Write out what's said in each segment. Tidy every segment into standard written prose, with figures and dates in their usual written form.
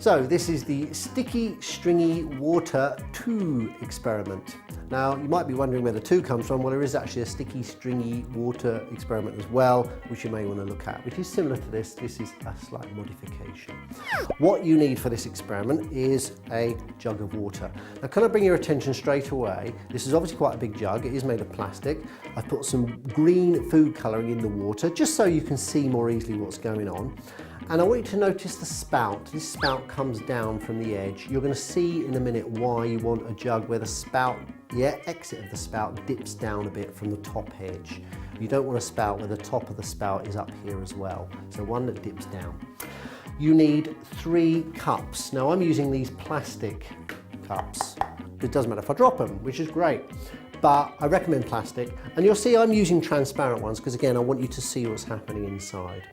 So this is the Sticky Stringy Water 2 experiment. Now you might be wondering where the 2 comes from. Well, there is actually a Sticky Stringy Water experiment as well, which you may want to look at, which is similar to this. This is a slight modification. What you need for this experiment is a jug of water. Now can I bring your attention straight away? This is obviously quite a big jug. It is made of plastic. I've put some green food colouring in the water just so you can see more easily what's going on. And I want you to notice the spout. This spout comes down from the edge. You're going to see in a minute why you want a jug where the spout, the exit of the spout dips down a bit from the top edge. You don't want a spout where the top of the spout is up here as well. So one that dips down. You need 3 cups. Now I'm using these plastic cups. It doesn't matter if I drop them, which is great. But I recommend plastic. And you'll see I'm using transparent ones because again, I want you to see what's happening inside.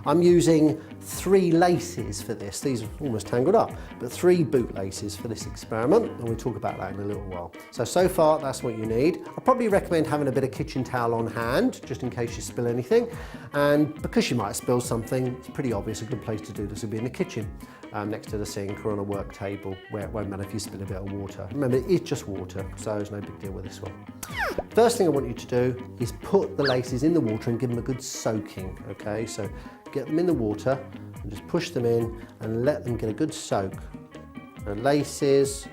I'm using 3 laces for this. These are almost tangled up, but 3 boot laces for this experiment, and we'll talk about that in a little while. So far, that's what you need. I probably recommend having a bit of kitchen towel on hand, just in case you spill anything. And because you might spill something, it's pretty obvious a good place to do this would be in the kitchen, next to the sink or on a work table, where it won't matter if you spill a bit of water. Remember, it is just water, so there's no big deal with this one. First thing I want you to do is put the laces in the water and give them a good soaking, okay? So get them in the water and just push them in and let them get a good soak. The laces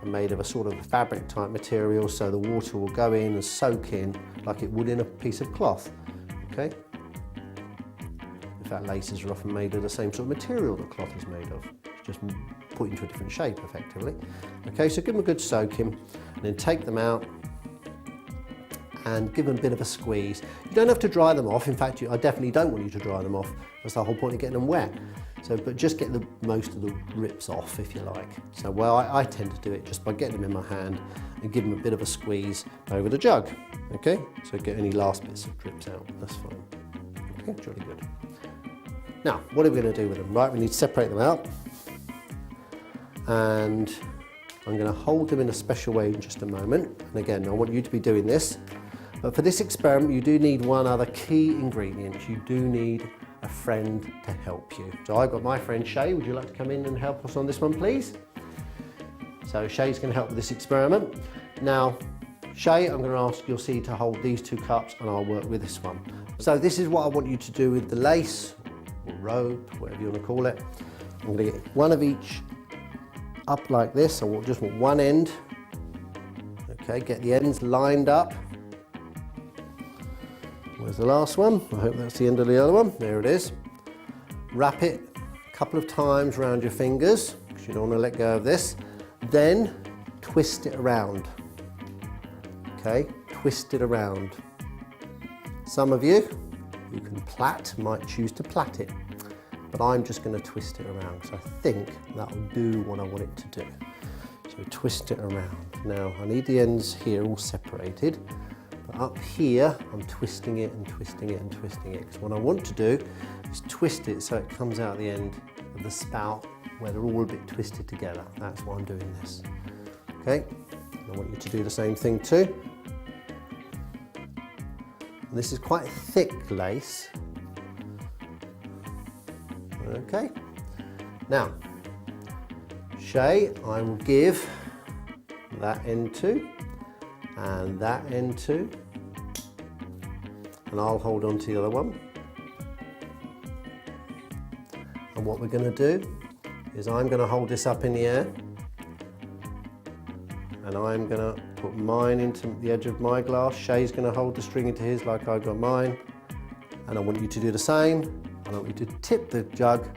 are made of a sort of fabric type material, so the water will go in and soak in like it would in a piece of cloth, okay? In fact, laces are often made of the same sort of material that cloth is made of. It's just put into a different shape effectively. Okay, so give them a good soaking and then take them out and give them a bit of a squeeze. You don't have to dry them off. In fact, I definitely don't want you to dry them off. That's the whole point of getting them wet. So, but just get the most of the rips off if you like. So, well, I tend to do it just by getting them in my hand and give them a bit of a squeeze over the jug. Okay, so get any last bits of drips out, that's fine. Okay, jolly good. Now, what are we going to do with them? Right, we need to separate them out. And I'm going to hold them in a special way in just a moment. And again, I want you to be doing this. But for this experiment, you do need one other key ingredient. You do need a friend to help you. So I've got my friend Shay. Would you like to come in and help us on this one, please? So Shay's going to help with this experiment. Now, Shay, I'm going to ask you'll see to hold these 2 cups and I'll work with this one. So this is what I want you to do with the lace or rope, whatever you want to call it. I'm going to get one of each up like this. I just want one end. Okay, get the ends lined up. Where's the last one? I hope that's the end of the other one. There it is. Wrap it a couple of times around your fingers because you don't want to let go of this. Then twist it around. Okay, twist it around. Some of you who can plait might choose to plait it, but I'm just going to twist it around because I think that will do what I want it to do. So twist it around. Now I need the ends here all separated. Up here, I'm twisting it and twisting it and twisting it because what I want to do is twist it so it comes out the end of the spout where they're all a bit twisted together. That's why I'm doing this. Okay, I want you to do the same thing too. And this is quite thick lace. Okay, now Shay, I will give that end to and that end too, and I'll hold on to the other one. And what we're going to do is I'm going to hold this up in the air and I'm going to put mine into the edge of my glass. Shay's going to hold the string into his like I got mine, and I want you to do the same. I want you to tip the jug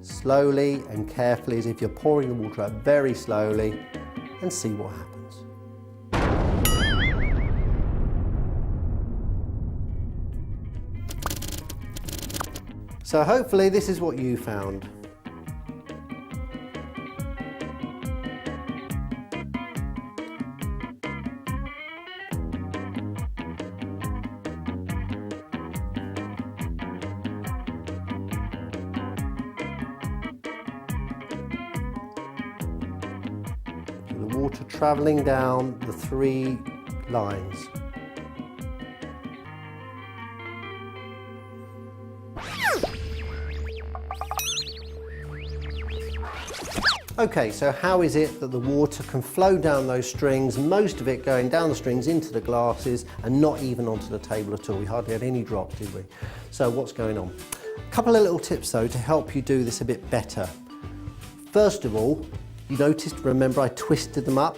slowly and carefully as if you're pouring the water out very slowly and see what happens. So hopefully this is what you found. The water travelling down the 3 lines. Okay, so how is it that the water can flow down those strings, most of it going down the strings into the glasses and not even onto the table at all? We hardly had any drops, did we? So what's going on? A couple of little tips though to help you do this a bit better. First of all, you noticed, remember I twisted them up?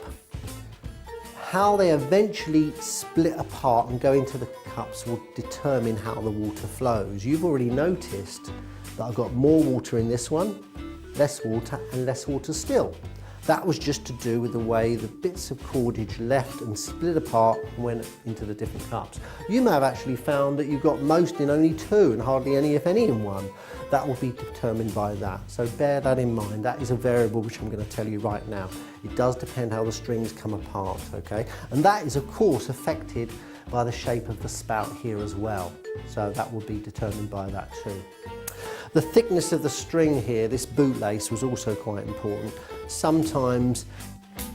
How they eventually split apart and go into the cups will determine how the water flows. You've already noticed that I've got more water in this one, less water and less water still. That was just to do with the way the bits of cordage left and split apart and went into the different cups. You may have actually found that you've got most in only two and hardly any, if any, in one. That will be determined by that. So bear that in mind. That is a variable which I'm going to tell you right now. It does depend how the strings come apart, okay? And that is of course affected by the shape of the spout here as well. So that will be determined by that too. The thickness of the string here, this bootlace, was also quite important. Sometimes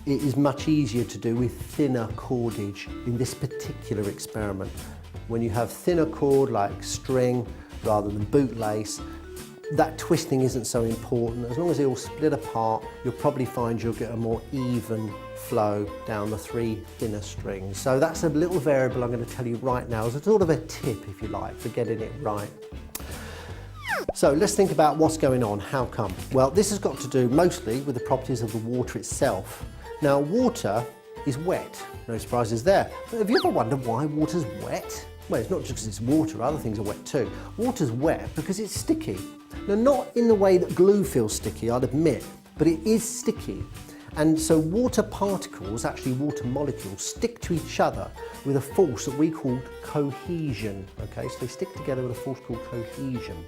it is much easier to do with thinner cordage in this particular experiment. When you have thinner cord like string rather than bootlace, that twisting isn't so important. As long as they all split apart, you'll probably find you'll get a more even flow down the three thinner strings. So that's a little variable I'm going to tell you right now as a sort of a tip, if you like, for getting it right. So let's think about what's going on. How come? Well, this has got to do mostly with the properties of the water itself. Now, water is wet. No surprises there. But have you ever wondered why water's wet? Well, it's not just because it's water, other things are wet too. Water's wet because it's sticky. Now, not in the way that glue feels sticky, I'd admit, but it is sticky. And so water particles, actually water molecules, stick to each other with a force that we call cohesion. Okay, so they stick together with a force called cohesion.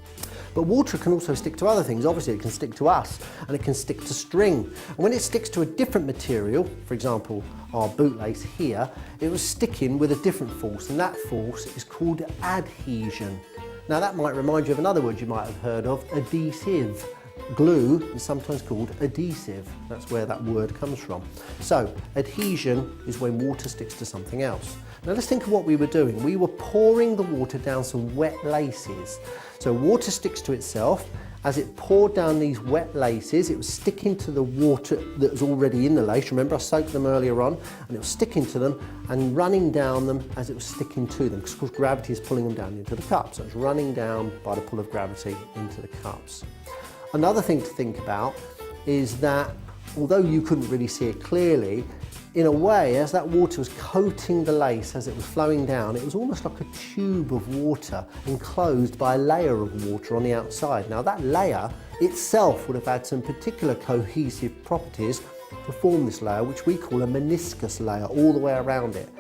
But water can also stick to other things. Obviously, it can stick to us and it can stick to string. And when it sticks to a different material, for example, our bootlace here, it was sticking with a different force, and that force is called adhesion. Now, that might remind you of another word you might have heard of, adhesive. Glue is sometimes called adhesive. That's where that word comes from. So adhesion is when water sticks to something else. Now let's think of what we were doing. We were pouring the water down some wet laces. So water sticks to itself. As it poured down these wet laces, it was sticking to the water that was already in the lace. Remember, I soaked them earlier on, and it was sticking to them and running down them as it was sticking to them, because of course gravity is pulling them down into the cups. So it's running down by the pull of gravity into the cups. Another thing to think about is that although you couldn't really see it clearly, in a way, as that water was coating the lace as it was flowing down, it was almost like a tube of water enclosed by a layer of water on the outside. Now that layer itself would have had some particular cohesive properties to form this layer, which we call a meniscus layer, all the way around it.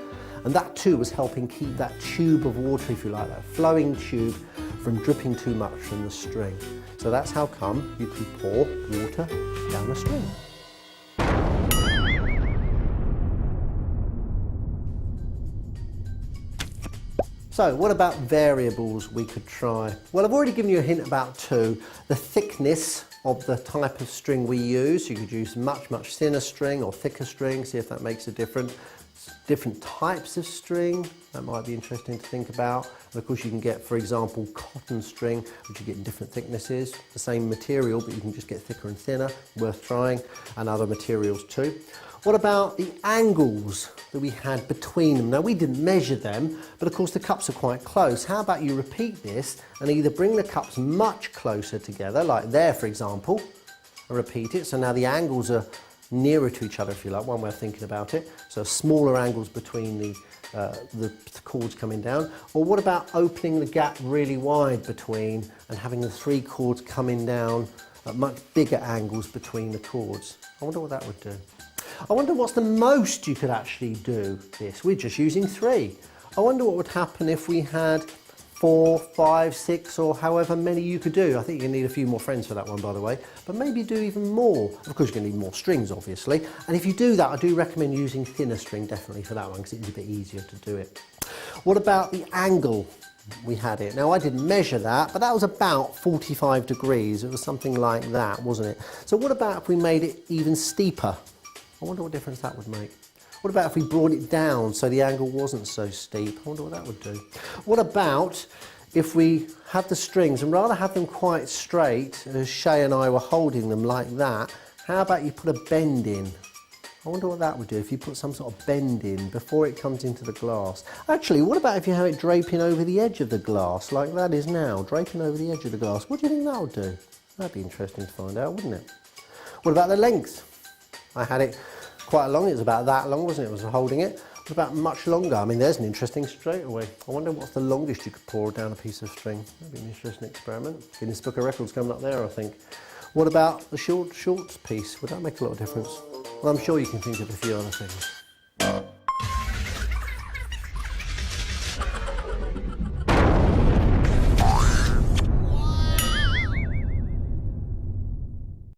And that too was helping keep that tube of water, if you like, that flowing tube, from dripping too much from the string. So that's how come you can pour water down a string. So what about variables we could try? Well, I've already given you a hint about two. The thickness of the type of string we use. You could use much thinner string or thicker string, see if that makes a difference. Different types of string, that might be interesting to think about. And of course you can get, for example, cotton string, which you get in different thicknesses. The same material, but you can just get thicker and thinner, worth trying, and other materials too. What about the angles that we had between them? Now, we didn't measure them, but of course the cups are quite close. How about you repeat this and either bring the cups much closer together, like there, for example, and repeat it. So now the angles are nearer to each other, if you like, one way of thinking about it. So smaller angles between the chords coming down. Or what about opening the gap really wide between and having the three chords coming down at much bigger angles between the chords? I wonder what that would do. I wonder what's the most you could actually do this. We're just using three. I wonder what would happen if we had 4, 5, 6, or however many you could do. I think you need a few more friends for that one, by the way, but maybe do even more. Of course, you're going to need more strings, obviously. And if you do that, I do recommend using thinner string, definitely, for that one, because it's a bit easier to do it. What about the angle we had it? Now, I didn't measure that, but that was about 45 degrees. It was something like that, wasn't it? So what about if we made it even steeper? I wonder what difference that would make. What about if we brought it down so the angle wasn't so steep? I wonder what that would do. What about if we had the strings and rather have them quite straight, as Shay and I were holding them like that, How about you put a bend in? I wonder what that would do if you put some sort of bend in before it comes into the glass. Actually, what about if you have it draping over the edge of the glass, like that is now, draping over the edge of the glass? What do you think that would do? That'd be interesting to find out, wouldn't it? What about the length? I had it quite long, it was about that long, wasn't it? It was holding it. What about much longer? I mean, there's an interesting straightaway. I wonder what's the longest you could pour down a piece of string. That'd be an interesting experiment. Guinness Book of Records coming up there, I think. What about the shorts piece? Would that make a lot of difference? Well, I'm sure you can think of a few other things.